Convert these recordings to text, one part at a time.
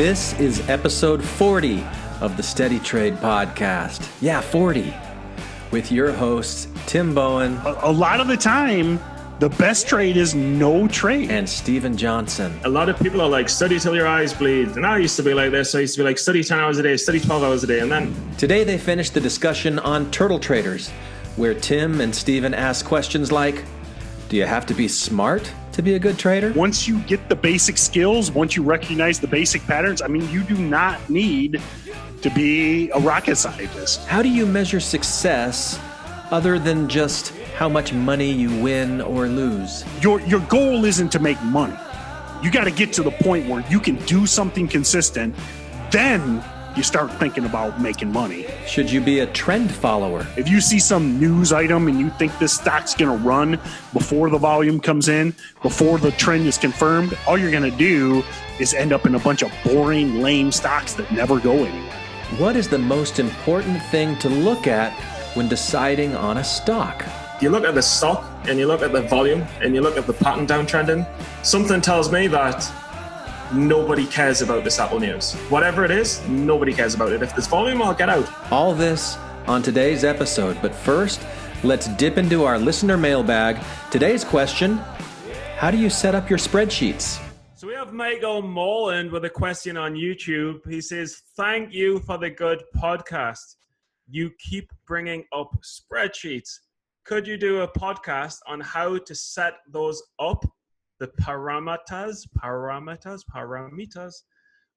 This is episode 40 of the Steady Trade podcast. Yeah, 40. With your hosts, Tim Bowen. A lot of the time, the best trade is no trade. And Steven Johnson. A lot of people are like, study till your eyes bleed. And I used to be like this. I used to be like, study 10 hours a day, study 12 hours a day. And then today they finished the discussion on turtle traders, where Tim and Steven ask questions like, do you have to be smart to be a good trader? Once you get the basic skills, once you recognize the basic patterns, I mean, you do not need to be a rocket scientist. How do you measure success other than just how much money you win or lose? Your goal isn't to make money. You got to get to the point where you can do something consistent. Then you start thinking about making money. Should you be a trend follower? If you see some news item and you think this stock's going to run before the volume comes in, before the trend is confirmed, all you're going to do is end up in a bunch of boring, lame stocks that never go anywhere. What is the most important thing to look at when deciding on a stock? you look at the stock and you look at the volume and you look at the pattern downtrending, something tells me that nobody cares about this Apple news. Whatever it is, nobody cares about it. If there's volume, I'll get out. All this on today's episode. But first, let's dip into our listener mailbag. Today's question, how do you set up your spreadsheets? So we have Michael Moreland with a question on YouTube. He says, thank you for the good podcast. You keep bringing up spreadsheets. Could you do a podcast on how to set those up? The parameters,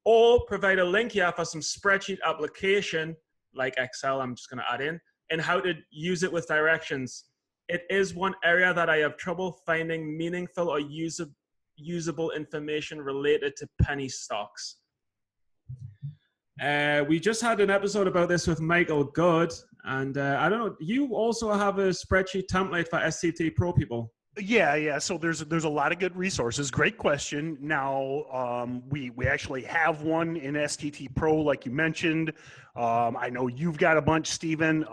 or provide a link here for some spreadsheet application like Excel, I'm just going to add in, and how to use it with directions. It is one area that I have trouble finding meaningful or usable information related to penny stocks. We just had an episode about this with Michael Good, and I don't know, you also have a spreadsheet template for STT Pro people. Yeah. So there's a lot of good resources. Great question. Now we actually have one in STT Pro, like you mentioned. I know you've got a bunch, Steven.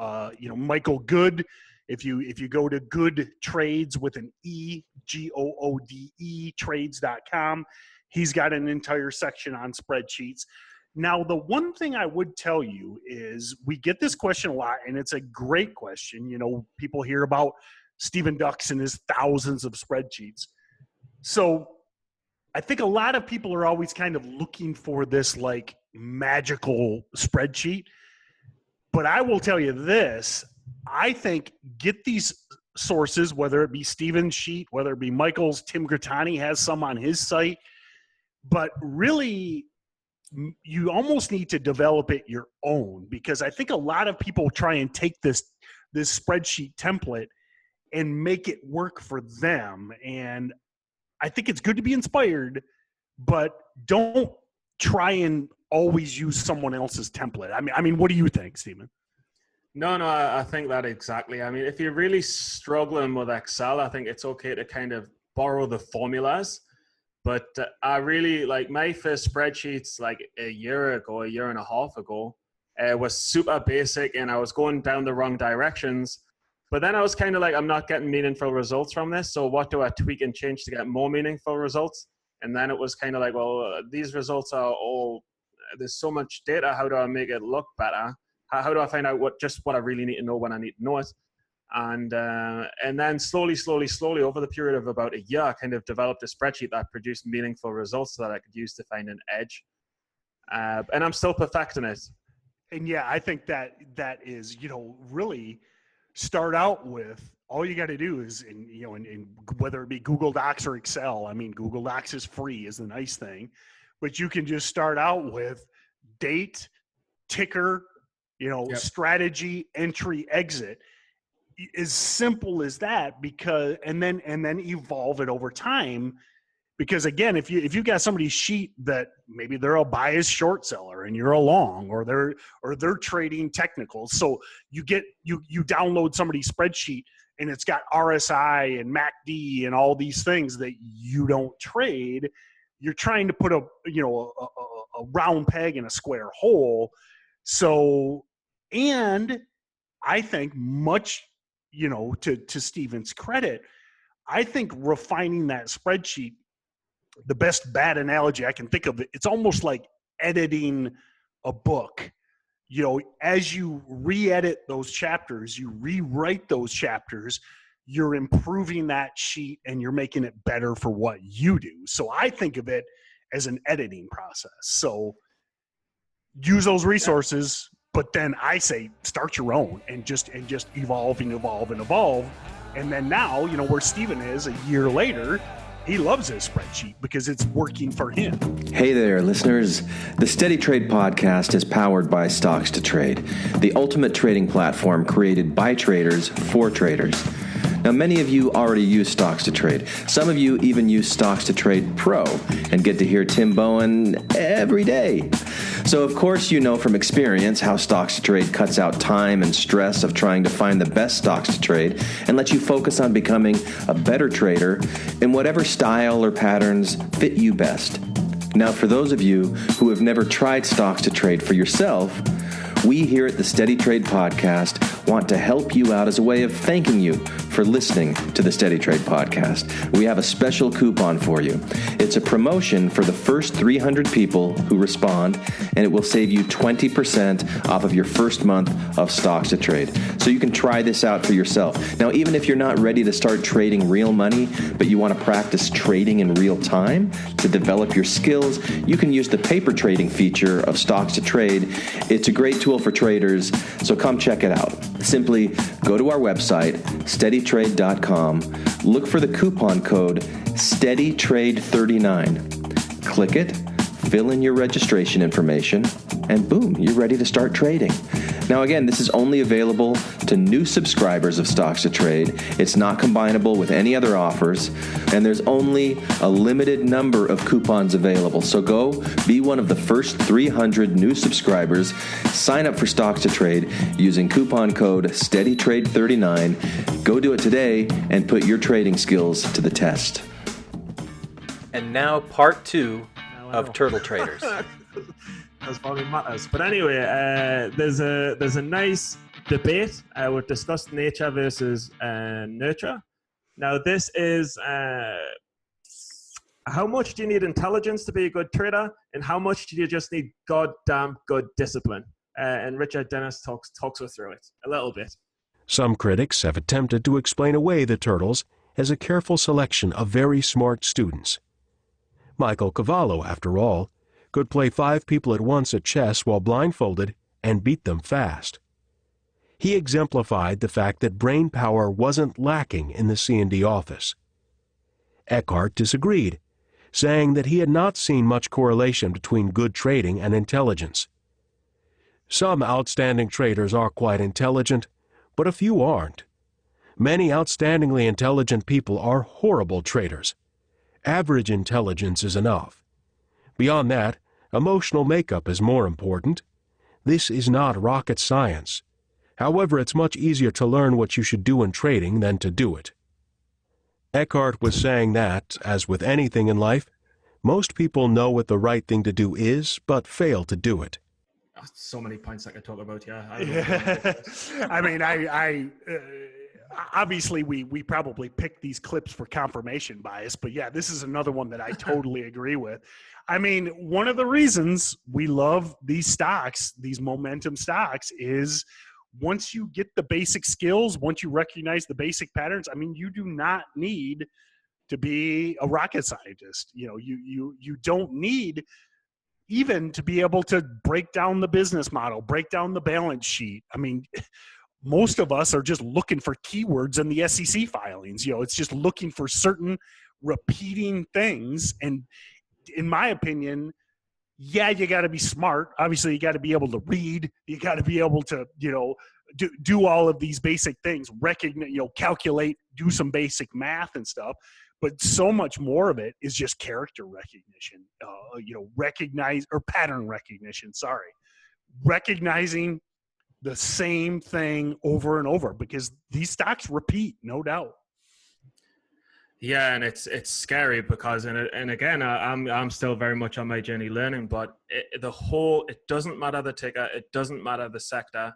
Michael Good. If you go to Good Trades with an E, GOODE trades.com, he's got an entire section on spreadsheets. Now, the one thing I would tell you is we get this question a lot, and it's a great question. You know, people hear about Stephen Ducks and his thousands of spreadsheets. So I think a lot of people are always kind of looking for this like magical spreadsheet. But I will tell you this, I think get these sources, whether it be Stephen's sheet, whether it be Michael's, Tim Grattani has some on his site, but really you almost need to develop it your own, because I think a lot of people try and take this spreadsheet template and make it work for them. And I think it's good to be inspired, but don't try and always use someone else's template. I mean, what do you think, Stephen? No, I think that exactly. I mean, if you're really struggling with Excel, I think it's okay to kind of borrow the formulas. But I really, like, my first spreadsheets like a year and a half ago, was super basic and I was going down the wrong directions. But then I was kind of like, I'm not getting meaningful results from this. So what do I tweak and change to get more meaningful results? And then it was kind of like, well, these results are all, there's so much data. How do I make it look better? How do I find out what I really need to know when I need to know it? And then slowly over the period of about a year, I kind of developed a spreadsheet that produced meaningful results that I could use to find an edge. And I'm still perfecting it. And yeah, I think that is, really start out with, all you got to do is, in whether it be Google Docs or Excel. I mean, Google Docs is free, is the nice thing, but you can just start out with date, ticker, yep, strategy, entry, exit. As simple as that, because and then evolve it over time. Because again, if you got somebody's sheet that maybe they're a biased short seller and you're a long, or they're trading technicals, so you download somebody's spreadsheet and it's got RSI and MACD and all these things that you don't trade. You're trying to put a round peg in a square hole. So, and I think much, to Stephen's credit, I think refining that spreadsheet, the best bad analogy I can think of, it's almost like editing a book, you know, as you re-edit those chapters, you rewrite those chapters, you're improving that sheet and you're making it better for what you do. So I think of it as an editing process. So use those resources, but then I say start your own and just evolve and evolve and evolve. And then now, you know, where Steven is a year later, he loves his spreadsheet because it's working for him. Hey there, listeners. The Steady Trade podcast is powered by StocksToTrade, the ultimate trading platform created by traders for traders. Now, many of you already use StocksToTrade. Some of you even use StocksToTrade Pro and get to hear Tim Bowen every day. So, of course, you know from experience how StocksToTrade cuts out time and stress of trying to find the best stocks to trade and lets you focus on becoming a better trader in whatever style or patterns fit you best. Now, for those of you who have never tried StocksToTrade for yourself, we here at the Steady Trade podcast want to help you out as a way of thanking you for listening to the Steady Trade podcast. We have a special coupon for you. It's a promotion for the first 300 people who respond, and it will save you 20% off of your first month of StocksToTrade. So you can try this out for yourself. Now, even if you're not ready to start trading real money, but you want to practice trading in real time to develop your skills, you can use the paper trading feature of StocksToTrade. It's a great tool for traders, so come check it out. Simply go to our website, steadytrade.com, look for the coupon code SteadyTrade39. Click it, fill in your registration information, and boom, you're ready to start trading. Now again, this is only available to new subscribers of StocksToTrade. It's not combinable with any other offers, and there's only a limited number of coupons available. So go be one of the first 300 new subscribers. Sign up for StocksToTrade using coupon code SteadyTrade39. Go do it today and put your trading skills to the test. And now part 2 of Turtle Traders. That's probably matters. But anyway, there's a nice debate with discussed nature versus nurture. Now, this is how much do you need intelligence to be a good trader, and how much do you just need goddamn good discipline? And Richard Dennis talks us through it a little bit. Some critics have attempted to explain away the Turtles as a careful selection of very smart students. Michael Cavallo, after all, could play 5 people at once at chess while blindfolded and beat them fast. He exemplified the fact that brain power wasn't lacking in the C&D office. Eckhart disagreed, saying that he had not seen much correlation between good trading and intelligence. Some outstanding traders are quite intelligent, but a few aren't. Many outstandingly intelligent people are horrible traders. Average intelligence is enough. Beyond that, emotional makeup is more important. This is not rocket science. However, it's much easier to learn what you should do in trading than to do it. Eckhart was saying that, as with anything in life, most people know what the right thing to do is, but fail to do it. So many points I could talk about, yeah. I mean, I obviously we probably picked these clips for confirmation bias, but yeah, this is another one that I totally agree with. I mean, one of the reasons we love these stocks, these momentum stocks, is once you get the basic skills, once you recognize the basic patterns, I mean, you do not need to be a rocket scientist. You know, you don't need even to be able to break down the business model, break down the balance sheet. I mean, most of us are just looking for keywords in the SEC filings. You know, it's just looking for certain repeating things. And in my opinion, yeah, you got to be smart. Obviously, you got to be able to read. You got to be able to, you know, do all of these basic things, recognize, you know, calculate, do some basic math and stuff. But so much more of it is just character recognition, you know, pattern recognition. Sorry. Recognizing the same thing over and over, because these stocks repeat, no doubt. Yeah, and it's scary because, and again, I'm still very much on my journey learning, but it doesn't matter the ticker, it doesn't matter the sector.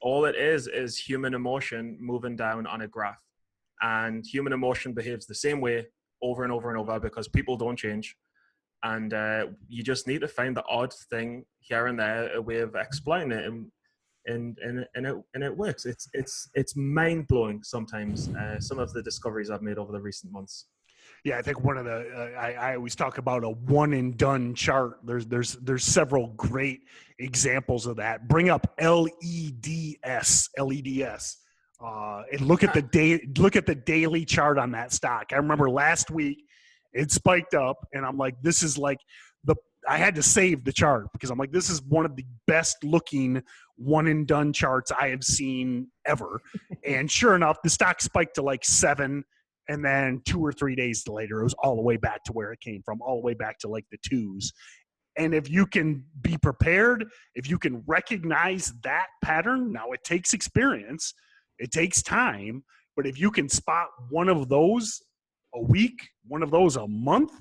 All it is human emotion moving down on a graph. And human emotion behaves the same way over and over and over because people don't change. And you just need to find the odd thing here and there, a way of explaining it, and it works. It's mind blowing sometimes. Some of the discoveries I've made over the recent months. Yeah, I think one of the I always talk about a one and done chart. There's several great examples of that. Bring up LEDS, and look at the daily chart on that stock. I remember last week it spiked up, and I'm like, this is like I had to save the chart because I'm like, this is one of the best looking one and done charts I have seen ever. And sure enough, the stock spiked to like 7. And then 2 or 3 days later, it was all the way back to where it came from, all the way back to like the 2s. And if you can be prepared, if you can recognize that pattern, now it takes experience, it takes time, but if you can spot one of those a week, one of those a month,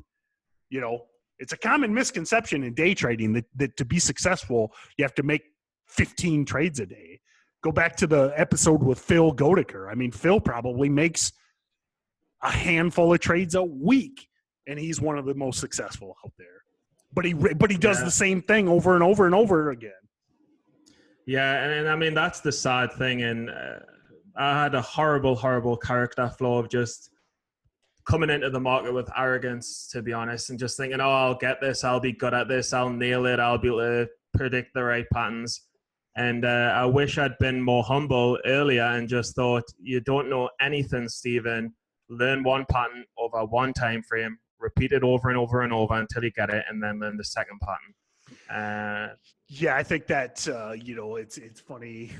it's a common misconception in day trading that to be successful, you have to make 15 trades a day. Go back to the episode with Phil Godeker. I mean, Phil probably makes a handful of trades a week, and he's one of the most successful out there. But he does the same thing over and over and over again. Yeah, and I mean that's the sad thing. And I had a horrible character flaw of just coming into the market with arrogance, to be honest, and just thinking, oh, I'll get this, I'll be good at this, I'll nail it, I'll be able to predict the right patterns. And I wish I'd been more humble earlier and just thought, you don't know anything, Stephen. Learn one pattern over one time frame, repeat it over and over and over until you get it, and then learn the second pattern. Yeah, I think that it's funny.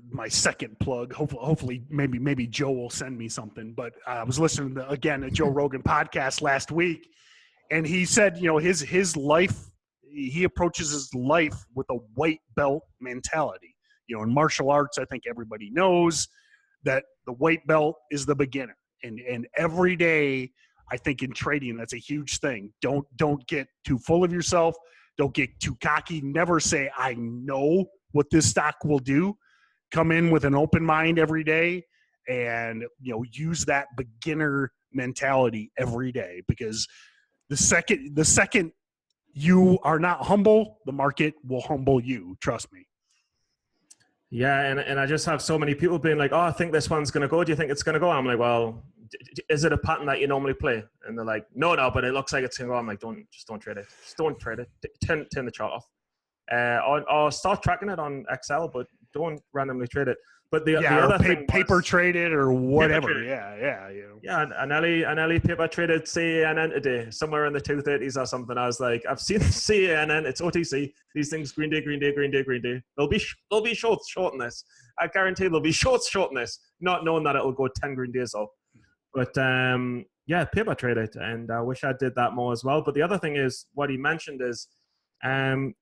My second plug. Hopefully, maybe Joe will send me something. But I was listening to a Joe Rogan podcast last week, and he said, his life. He approaches his life with a white belt mentality. In martial arts, I think everybody knows that the white belt is the beginner. And every day, I think in trading, that's a huge thing. Don't get too full of yourself. Don't get too cocky. Never say, I know what this stock will do. Come in with an open mind every day and, use that beginner mentality every day, because the second you are not humble, the market will humble you. Trust me. Yeah, and I just have so many people being like, oh, I think this one's going to go. Do you think it's going to go? I'm like, well, is it a pattern that you normally play? And they're like, no, but it looks like it's going to go. I'm like, don't trade it. Just don't trade it. Turn the chart off. Or start tracking it on Excel, but don't randomly trade it. But the other thing paper traded or whatever. Yeah. Yeah, and Ellie paper traded CNN today, somewhere in the 230s or something. I was like, I've seen CNN, it's OTC. These things, green day. There'll be shorts shorting this. I guarantee there'll be shorts shorting this, not knowing that it'll go 10 green days off. But paper traded, and I wish I did that more as well. But the other thing is, what he mentioned is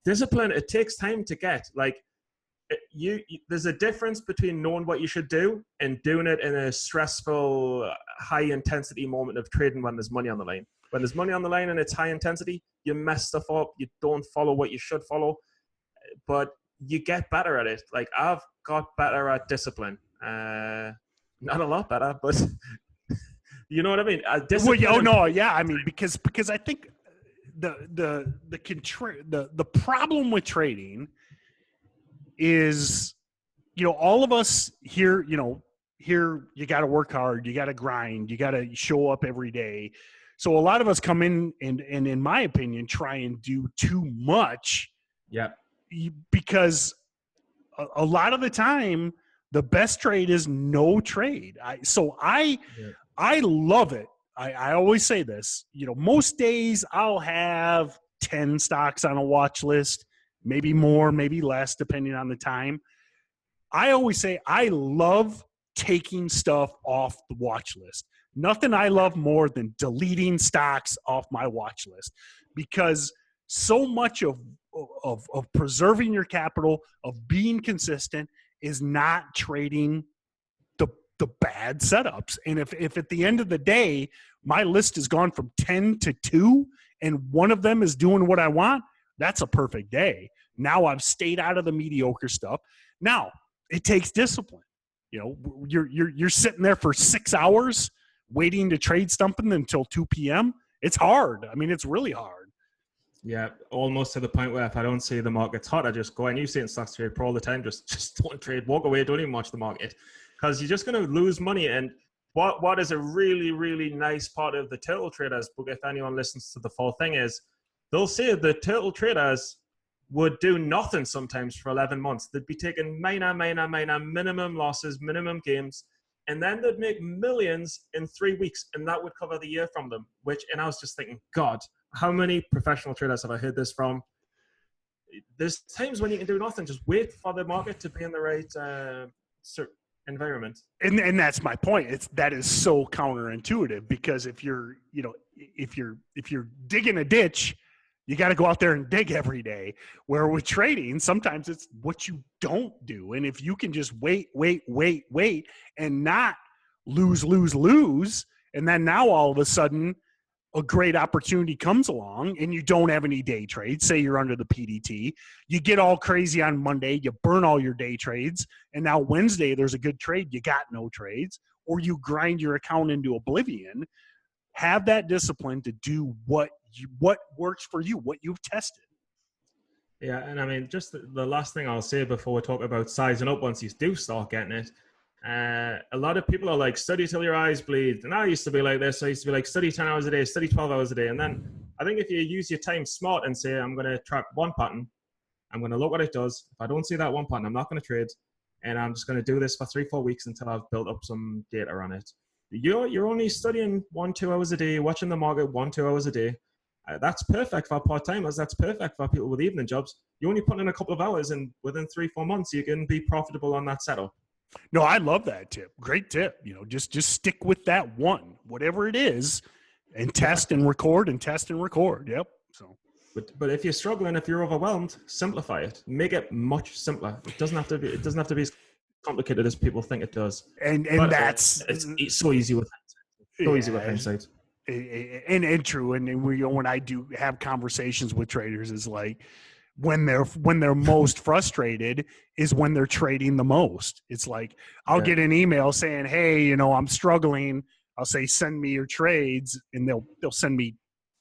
discipline. It takes time to get. Like, there's a difference between knowing what you should do and doing it in a stressful, high intensity moment of trading when there's money on the line. When there's money on the line and it's high intensity, you mess stuff up. You don't follow what you should follow, but you get better at it. Like, I've got better at discipline. Not a lot better, but you know what I mean? I mean, because I think the problem with trading is, all of us here, you got to work hard, you got to grind, you got to show up every day. So a lot of us come in and in my opinion, try and do too much. Yeah. Because a lot of the time, the best trade is no trade. I love it. I always say this, most days I'll have 10 stocks on a watch list. Maybe more, maybe less, depending on the time. I always say I love taking stuff off the watch list. Nothing I love more than deleting stocks off my watch list, because so much of preserving your capital, of being consistent, is not trading the bad setups. And if at the end of the day, my list has gone from 10 to 2 and one of them is doing what I want, that's a perfect day. Now I've stayed out of the mediocre stuff. Now it takes discipline. You're sitting there for 6 hours waiting to trade something until 2 p.m. It's hard. I mean, it's really hard. Yeah, almost to the point where if I don't see the market's hot, I just go, and you see it in StocksToTrade Pro all the time, just don't trade, walk away, don't even watch the market, because you're just going to lose money. And what is a really, really nice part of the turtle traders book, if anyone listens to the full thing, is they'll say the turtle traders would do nothing sometimes for 11 months. They'd be taking minor minimum losses, minimum games, and then they'd make millions in 3 weeks, and that would cover the year from them. And I was just thinking, God, how many professional traders have I heard this from? There's times when you can do nothing. Just wait for the market to be in the right environment. And that's my point. That is so counterintuitive, because if you're digging a ditch, you got to go out there and dig every day. Where with trading, sometimes it's what you don't do. And if you can just wait, and not lose, and then now all of a sudden a great opportunity comes along and you don't have any day trades, say you're under the PDT, you get all crazy on Monday, you burn all your day trades, and now Wednesday there's a good trade, you got no trades, or you grind your account into oblivion. Have that discipline to do what works for you, what you've tested. Yeah, and I mean, just the last thing I'll say before we talk about sizing up once you do start getting it, a lot of people are like, study till your eyes bleed. And I used to be like this. I used to be like, study 10 hours a day, study 12 hours a day. And then I think if you use your time smart and say, I'm going to track one pattern, I'm going to look what it does. If I don't see that one pattern, I'm not going to trade. And I'm just going to do this for 3-4 weeks until I've built up some data on it. You're only studying 1-2 hours a day, watching the market 1-2 hours a day. That's perfect for part-timers. That's perfect for people with evening jobs. You only put in a couple of hours, and within 3-4 months, you can be profitable on that setup. No, I love that tip. Great tip. Just stick with that one, whatever it is, and test and record and test and record. Yep. So, but if you're struggling, if you're overwhelmed, simplify it. Make it much simpler. It doesn't have to be as complicated as people think it does. And that's it's so easy with hindsight. So easy with hindsight. And true. And when I do have conversations with traders, is like, when they're most frustrated is when they're trading the most. It's like, I'll get an email saying, hey, I'm struggling. I'll say, send me your trades, and they'll send me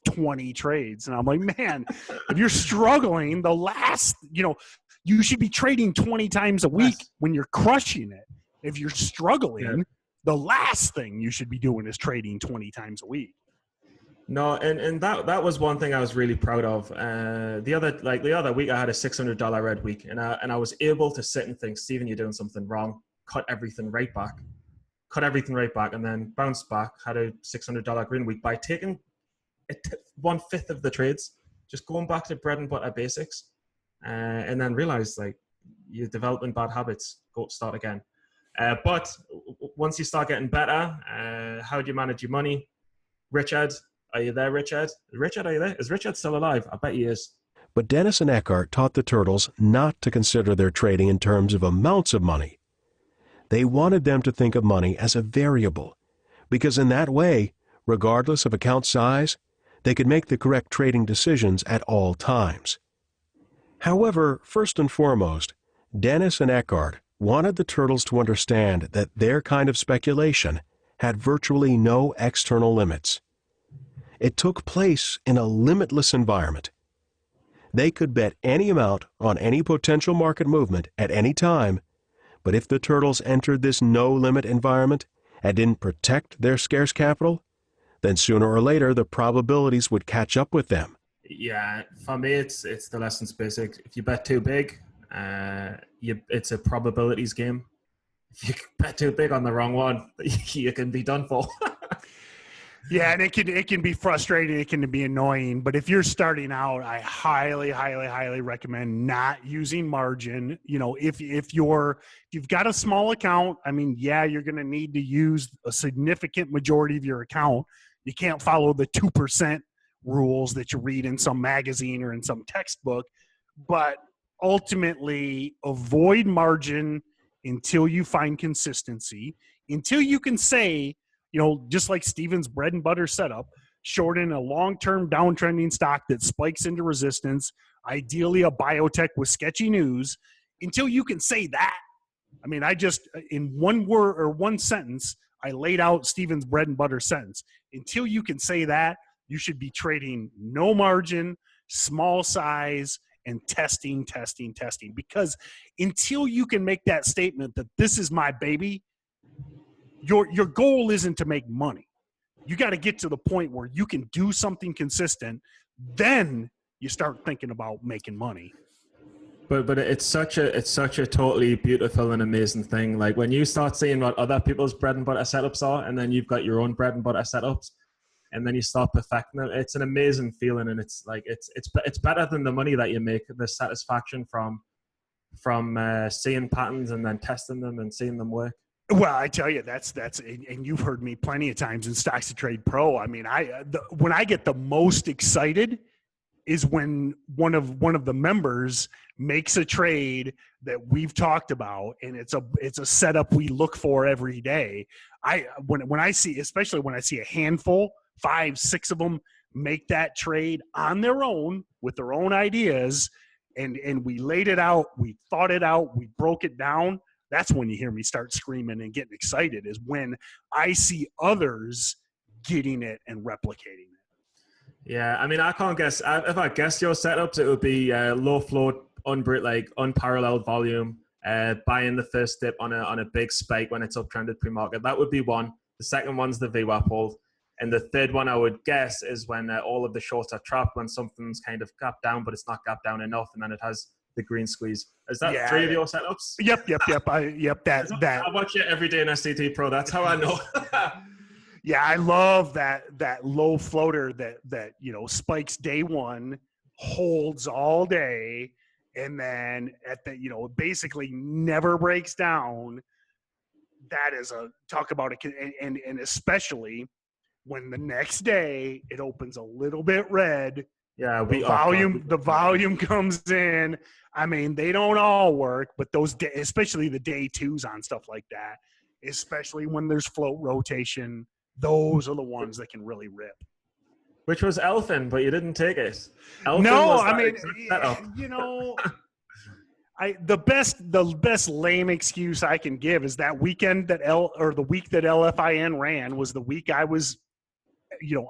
20 trades. And I'm like, man, if you're struggling, you should be trading 20 times a week when you're crushing it. If you're struggling, the last thing you should be doing is trading 20 times a week. No, and that was one thing I was really proud of. The other week, I had a $600 red week, and I was able to sit and think, Stephen, you're doing something wrong. Cut everything right back, and then bounce back. Had a $600 green week by taking 1/5 of the trades, just going back to bread and butter basics, and then realized like you're developing bad habits. Go start again. But once you start getting better, how do you manage your money? Richard. Are you there, Richard? Richard, are you there? Is Richard still alive? I bet he is. But Dennis and Eckhart taught the turtles not to consider their trading in terms of amounts of money. They wanted them to think of money as a variable, because in that way, regardless of account size, they could make the correct trading decisions at all times. However, first and foremost, Dennis and Eckhart wanted the turtles to understand that their kind of speculation had virtually no external limits. It took place in a limitless environment. They could bet any amount on any potential market movement at any time, but if the turtles entered this no-limit environment and didn't protect their scarce capital, then sooner or later the probabilities would catch up with them. Yeah, for me, it's the lessons basic. If you bet too big, it's a probabilities game. If you bet too big on the wrong one, you can be done for. Yeah, and it can be frustrating. It can be annoying. But if you're starting out, I highly, highly, highly recommend not using margin. If you've got a small account, I mean, you're going to need to use a significant majority of your account. You can't follow the 2% rules that you read in some magazine or in some textbook. But ultimately, avoid margin until you find consistency, until you can say, just like Steven's bread and butter setup, short in a long-term downtrending stock that spikes into resistance, ideally a biotech with sketchy news, until you can say that. I mean, I just, in one word or one sentence, I laid out Steven's bread and butter sentence. Until you can say that, you should be trading no margin, small size, and testing, because until you can make that statement that this is my baby, your goal isn't to make money. You got to get to the point where you can do something consistent. Then you start thinking about making money. But it's such a totally beautiful and amazing thing. Like when you start seeing what other people's bread and butter setups are, and then you've got your own bread and butter setups, and then you start perfecting them. It's an amazing feeling, and it's like it's better than the money that you make. The satisfaction from seeing patterns and then testing them and seeing them work. Well, I tell you, that's and you've heard me plenty of times in StocksToTrade Pro. I mean, when I get the most excited is when one of the members makes a trade that we've talked about, and it's a setup we look for every day. When I see, especially when I see a handful, 5, 6 of them make that trade on their own with their own ideas, and we laid it out, we thought it out, we broke it down. That's when you hear me start screaming and getting excited, is when I see others getting it and replicating it. Yeah, I mean, I can't guess. If I guessed your setups, it would be low float, unparalleled volume, buying the first dip on a big spike when it's uptrended pre-market. That would be one. The second one's the VWAP hold. And the third one I would guess is when all of the shorts are trapped, when something's kind of gapped down, but it's not gapped down enough, and then it has the green squeeze. Is that 3 of your setups? Yep. That. I watch it every day in STT Pro. That's how I know. Yeah, I love that low floater that spikes day one, holds all day, and then at the basically never breaks down. That is a talk about it, and especially when the next day it opens a little bit red. Yeah, the volume comes in. I mean, they don't all work, but those especially the day twos on stuff like that, especially when there's float rotation. Those are the ones that can really rip. Which was Elfin, but you didn't take it. Elfin the best lame excuse I can give is that weekend the week that LFIN ran was the week I was,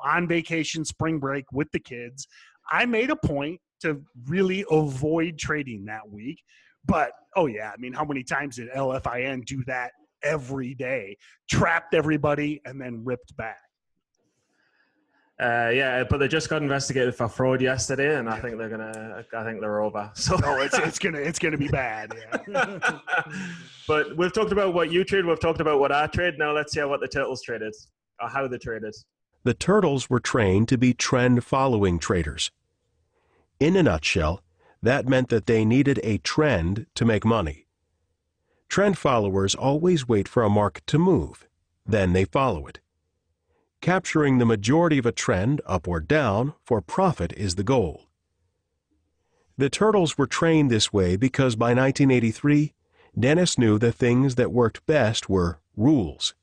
on vacation, spring break with the kids. I made a point to really avoid trading that week. But, how many times did LFIN do that? Every day, trapped everybody and then ripped back. But they just got investigated for fraud yesterday, and I think they're over. So it's gonna be bad. Yeah. But we've talked about what you trade. We've talked about what I trade. Now let's hear what the turtles traded, or how they traded. The turtles were trained to be trend-following traders. In a nutshell, that meant that they needed a trend to make money. Trend followers always wait for a market to move, then they follow it. Capturing the majority of a trend, up or down, for profit is the goal. The turtles were trained this way because by 1983, Dennis knew the things that worked best were rules.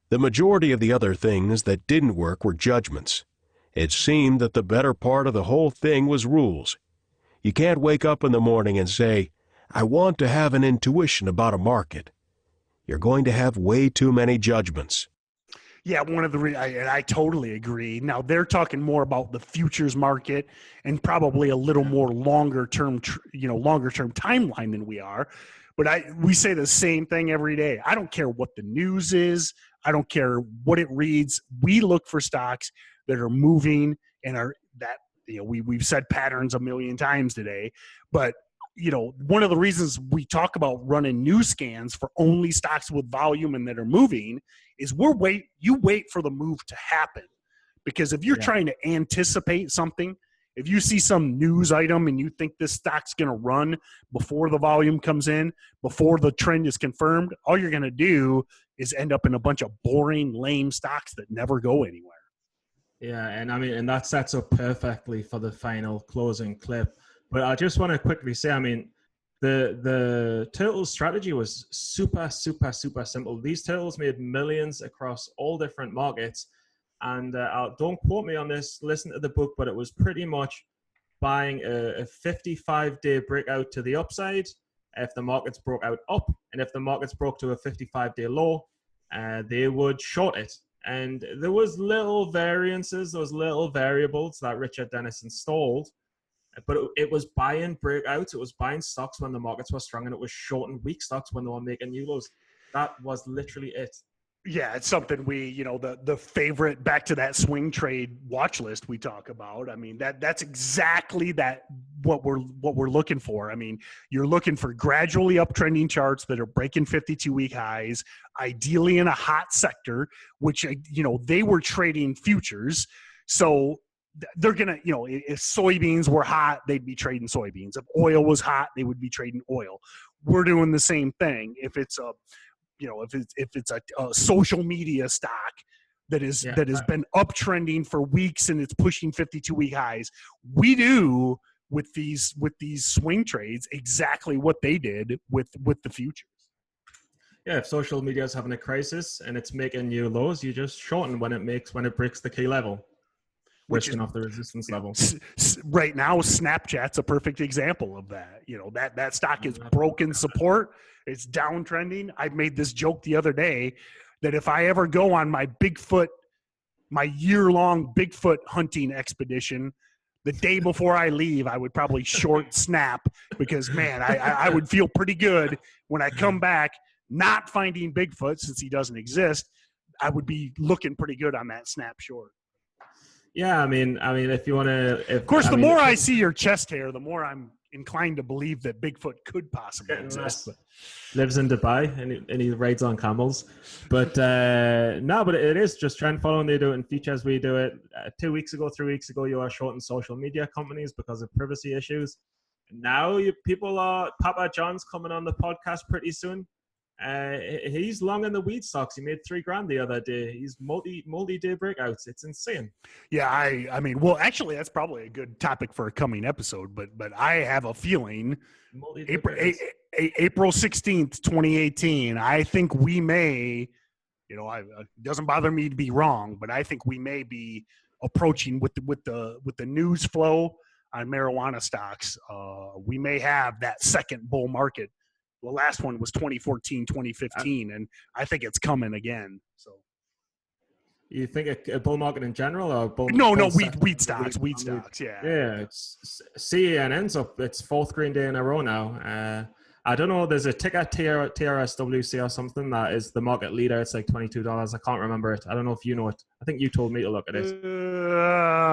The majority of the other things that didn't work were judgments. It seemed that the better part of the whole thing was rules. You can't wake up in the morning and say, I want to have an intuition about a market. You're going to have way too many judgments. Yeah, I totally agree. Now they're talking more about the futures market and probably a little more longer term timeline than we are. But we say the same thing every day. I don't care what the news is. I don't care what it reads. We look for stocks that are moving and we've said patterns a million times today, but one of the reasons we talk about running news scans for only stocks with volume and that are moving is you wait for the move to happen. Because if you're trying to anticipate something, if you see some news item and you think this stock's going to run before the volume comes in, before the trend is confirmed, all you're going to do is end up in a bunch of boring, lame stocks that never go anywhere. Yeah, and that sets up perfectly for the final closing clip. But I just want to quickly say, the turtles strategy was super, super, super simple. These turtles made millions across all different markets. And don't quote me on this, listen to the book, but it was pretty much buying a 55-day breakout to the upside if the markets broke out up. And if the markets broke to a 55-day low, they would short it. And there was little variances, those little variables that Richard Dennis installed, but it was buying breakouts. It was buying stocks when the markets were strong, and it was shorting weak stocks when they were making new lows. That was literally it. Yeah, it's something the favorite, back to that swing trade watch list we talk about. I mean, that's exactly what we're looking for. I mean, you're looking for gradually uptrending charts that are breaking 52-week highs, ideally in a hot sector, which, they were trading futures. So they're going to, if soybeans were hot, they'd be trading soybeans. If oil was hot, they would be trading oil. We're doing the same thing. If it's a social media stock that has been uptrending for weeks and it's pushing 52-week highs, we do with these swing trades exactly what they did with the futures. Yeah, if social media is having a crisis and it's making new lows, you just shorten when it breaks the key level, risking off the resistance level. Right now, Snapchat's a perfect example of that. That stock is broken support. It's downtrending. I made this joke the other day that if I ever go on my year-long Bigfoot hunting expedition, the day before I leave, I would probably short Snap because, man, I would feel pretty good when I come back not finding Bigfoot since he doesn't exist. I would be looking pretty good on that Snap short. Yeah, I mean, if you want to, of course, the more I see your chest hair, the more I'm inclined to believe that Bigfoot could possibly exist. Lives in Dubai and he rides on camels, but but it is just trend following. They do it in futures. We do it 3 weeks ago, you are shorting social media companies because of privacy issues. Now Papa John's coming on the podcast pretty soon. He's long in the weed stocks. He made $3,000 the other day. He's multi-day breakouts. It's insane. Yeah, I mean, well, actually, that's probably a good topic for a coming episode. But I have a feeling April 16th, 2018. I think we may, it doesn't bother me to be wrong, but I think we may be approaching with the news flow on marijuana stocks. We may have that second bull market. The last one was 2014, 2015, and I think it's coming again. So, you think a bull market in general, or weed stocks, yeah. Yeah, it's CANN's up. It's fourth green day in a row now. I don't know. There's a ticker TRSWC or something that is the market leader. It's like $22. I can't remember it. I don't know if you know it. I think you told me to look at it.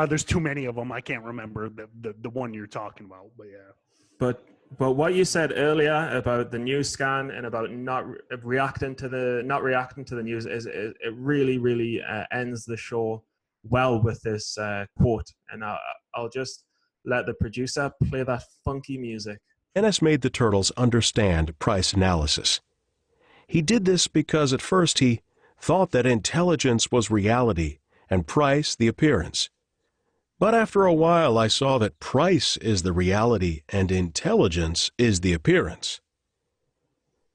There's too many of them. I can't remember the one you're talking about. But yeah. But what you said earlier about the news scan and about not reacting to the news is it really, really ends the show well with this quote. And I'll just let the producer play that funky music. Dennis made the turtles understand price analysis. He did this because at first he thought that intelligence was reality and price the appearance. But after a while I saw that price is the reality and intelligence is the appearance.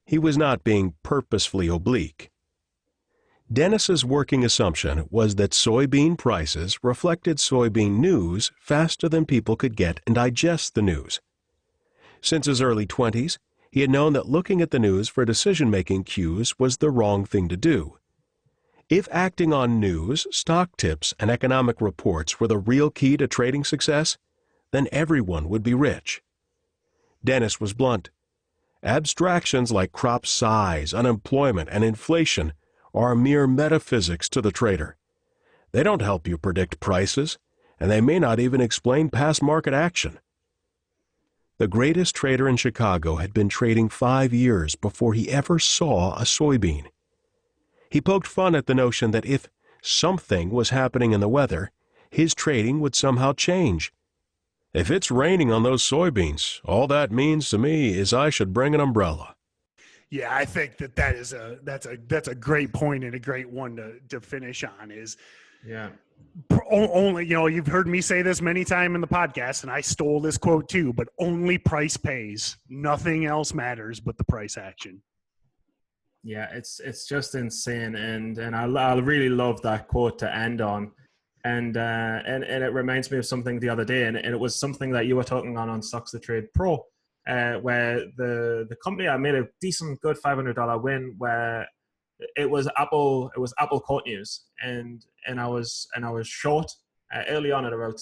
He was not being purposefully oblique. Dennis's working assumption was that soybean prices reflected soybean news faster than people could get and digest the news. Since his early 20s, he had known that looking at the news for decision-making cues was the wrong thing to do. If acting on news, stock tips, and economic reports were the real key to trading success, then everyone would be rich. Dennis was blunt. Abstractions like crop size, unemployment, and inflation are mere metaphysics to the trader. They don't help you predict prices, and they may not even explain past market action. The greatest trader in Chicago had been trading 5 years before he ever saw a soybean. He poked fun at the notion that if something was happening in the weather, his trading would somehow change. If it's raining on those soybeans, all that means to me is I should bring an umbrella. Yeah, I think that's a great point and a great one to finish on is. Yeah. Only, you've heard me say this many times in the podcast, and I stole this quote too, but only price pays. Nothing else matters but the price action. Yeah, it's just insane, and I really love that quote to end on, and it reminds me of something the other day, and it was something that you were talking on StocksToTrade Pro, where the company I made a decent good $500 win, where it was Apple court news, and I was short early on at about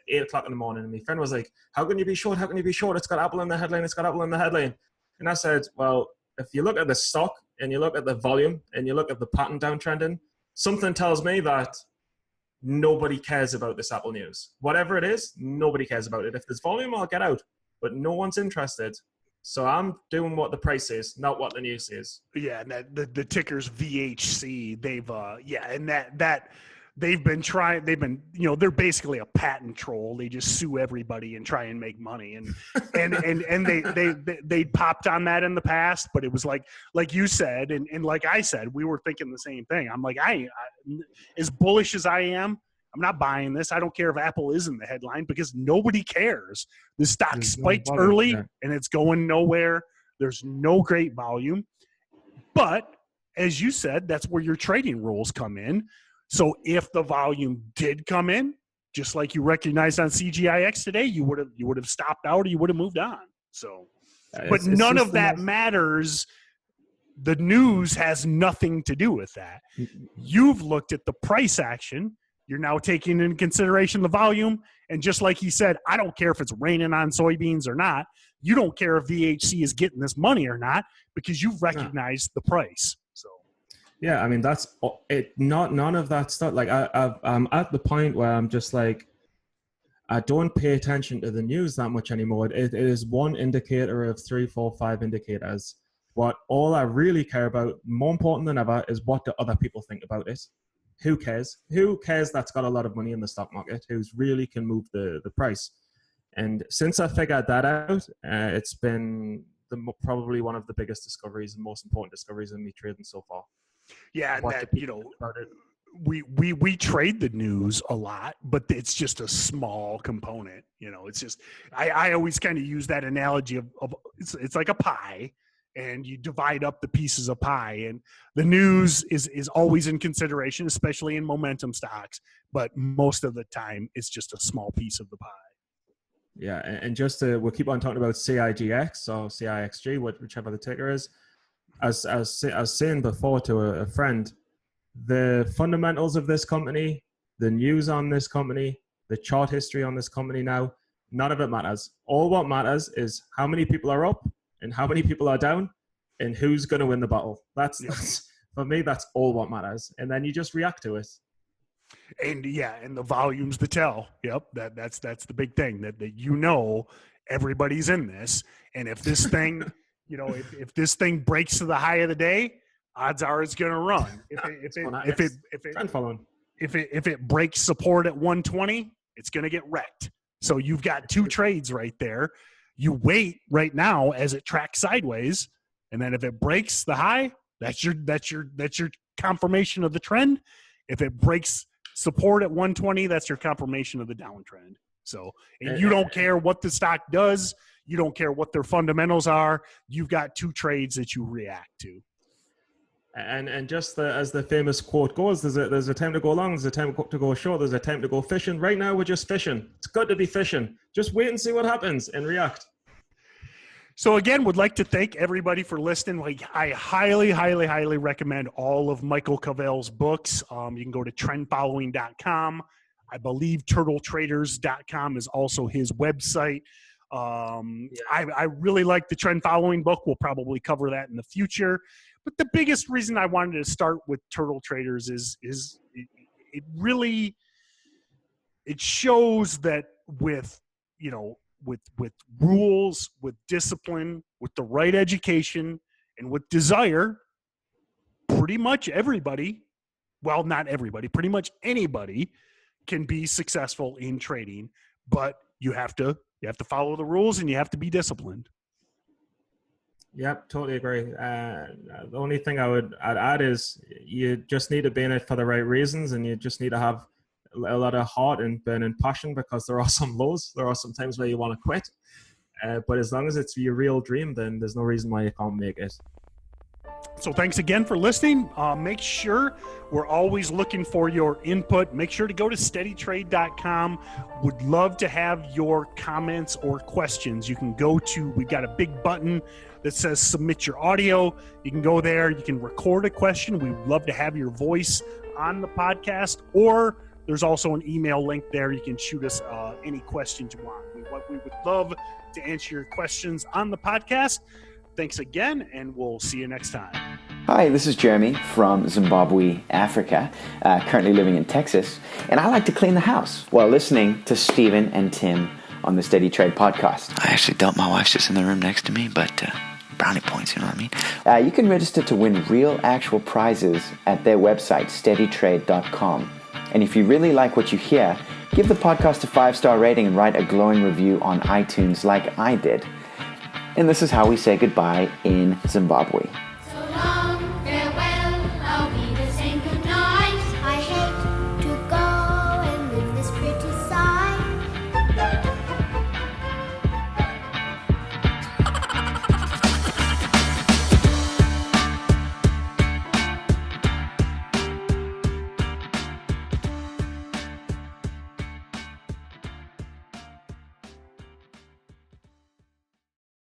8 o'clock in the morning, and my friend was like, "How can you be short? How can you be short? It's got Apple in the headline. It's got Apple in the headline." And I said, "Well, if you look at the stock and you look at the volume and you look at the pattern downtrending, something tells me that nobody cares about this Apple news. Whatever it is, nobody cares about it. If there's volume, I'll get out, but no one's interested. So I'm doing what the price is, not what the news is." Yeah, and the ticker's VHC. They've and that they've been, they're basically a patent troll. They just sue everybody and try and make money. And they popped on that in the past, but it was like you said, and like I said, we were thinking the same thing. I'm like, I as bullish as I am, I'm not buying this. I don't care if Apple is in the headline because nobody cares. The stock spiked early and it's going nowhere. There's no great volume. But as you said, that's where your trading rules come in. So if the volume did come in, just like you recognized on CGIX today, you would have stopped out or you would have moved on. So, but none of that matters. The news has nothing to do with that. You've looked at the price action. You're now taking into consideration the volume. And just like he said, I don't care if it's raining on soybeans or not. You don't care if VHC is getting this money or not because you've recognized the price. So, yeah, I mean, that's it. None of that stuff. Like I'm at the point where I'm just like, I don't pay attention to the news that much anymore. It is one indicator of 3, 4, 5 indicators. What all I really care about, more important than ever, is what do other people think about it. Who cares? Who cares that's got a lot of money in the stock market? Who's really can move the price? And since I figured that out, it's been probably one of the biggest discoveries and most important discoveries in me trading so far. Yeah, and that, we trade the news a lot, but it's just a small component. It's just I always kind of use that analogy of it's like a pie. And you divide up the pieces of pie, and the news is always in consideration, especially in momentum stocks. But most of the time, it's just a small piece of the pie. Yeah, and just we'll keep on talking about CIGX or CIXG, whichever the ticker is. As I was saying before to a friend, the fundamentals of this company, the news on this company, the chart history on this company now, none of it matters. All what matters is how many people are up and how many people are down, and who's going to win the battle. That's for me, that's all what matters. And then you just react to it. And and the volume's the tell. Yep, that's the big thing that everybody's in this. And if this thing, if this thing breaks to the high of the day, odds are it's going to run. If it breaks support at 120, it's going to get wrecked. So you've got two trades right there. You wait right now as it tracks sideways, and then if it breaks the high, that's your confirmation of the trend. If it breaks support at 120, that's your confirmation of the downtrend. So, and you don't care what the stock does, you don't care what their fundamentals are. You've got two trades that you react to. And just as the famous quote goes, there's a time to go long, there's a time to go short, there's a time to go fishing. Right now, we're just fishing. It's good to be fishing. Just wait and see what happens and react. So again, would like to thank everybody for listening. I highly, highly, highly recommend all of Michael Cavell's books. You can go to trendfollowing.com. I believe turtletraders.com is also his website. I really like the Trend Following book. We'll probably cover that in the future. But the biggest reason I wanted to start with Turtle Traders is it really shows that with rules, with discipline, with the right education, and with desire, pretty much everybody, well, not everybody, pretty much anybody can be successful in trading, but you have to follow the rules and you have to be disciplined. Yep, totally agree. The only thing I'd add is you just need to be in it for the right reasons, and you just need to have a lot of heart and burning passion, because there are some lows. There are some times where you want to quit. But as long as it's your real dream, then there's no reason why you can't make it. So thanks again for listening. Make sure we're always looking for your input. Make sure to go to SteadyTrade.com. Would love to have your comments or questions. You can go to, we've got a big button that says submit your audio. You can go there. You can record a question. We would love to have your voice on the podcast, or there's also an email link there. You can shoot us any questions you want. We would love to answer your questions on the podcast. Thanks again, and we'll see you next time. Hi, this is Jeremy from Zimbabwe, Africa, currently living in Texas, and I like to clean the house while listening to Stephen and Tim on the Steady Trade podcast. I actually don't. My wife's just in the room next to me, but brownie points, you know what I mean? You can register to win real, actual prizes at their website, SteadyTrade.com. And if you really like what you hear, give the podcast a 5-star rating and write a glowing review on iTunes like I did. And this is how we say goodbye in Zimbabwe.